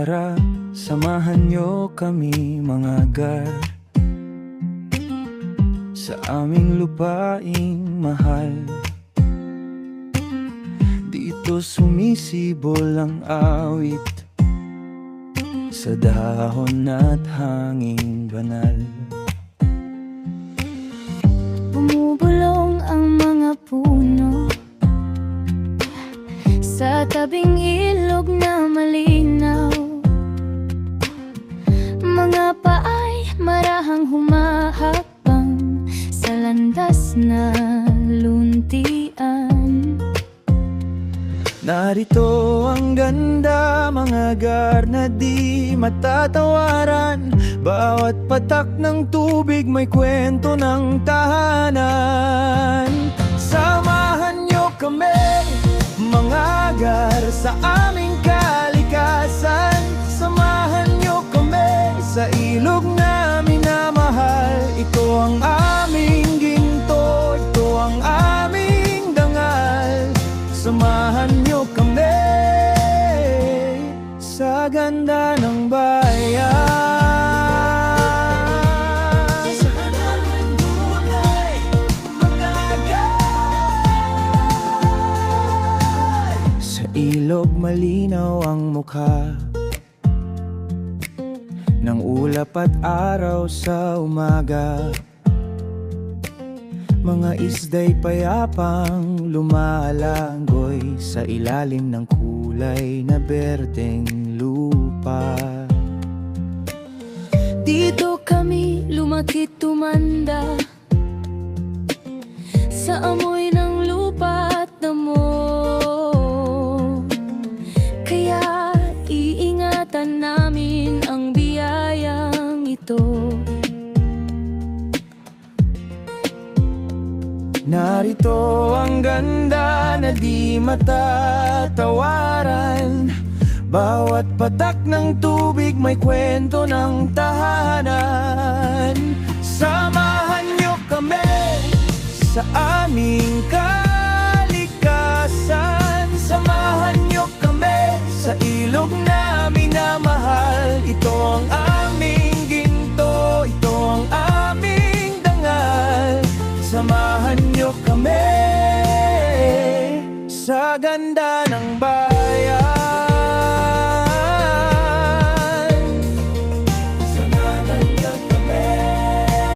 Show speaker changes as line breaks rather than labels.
Tara, samahan niyo kami mga gar sa aming lupaing mahal. Dito sumisibol ang awit sa dahon at hanging banal.
Bumubulong ang mga puno sa tabing ilog na malinaw. Mga paay marahang humahakbang sa landas na luntian.
Narito ang ganda, mga gar na di matatawaran. Bawat patak ng tubig may kwento ng tahanan. Samahan niyo kami, mga gar, sa aming kalikasan. Samahan niyo kami sa ilog na minamahal. Ito ang aming ginto, ito ang aming dangal. Samahan niyo kami sa ganda ng bayan. Sa ganda ng buhay, mga gar. Sa ilog malinaw ang mukha ng ulap at araw sa umaga. Mga isda'y payapang lumalangoy sa ilalim ng kulay na berdeng lupa.
Dito kami lumaki tumanda sa amoy ng lupa at damo. Kaya iingatan namin ang biyayang ito.
Narito ang ganda na di matatawaran. Bawat patak ng tubig may kwento ng tahanan. Samahan niyo kami sa aming kalikasan. Samahan niyo kami sa ilog na minamahal. Ito ang aming ginto, ito ang aming dangal. Samahan niyo kami sa ganda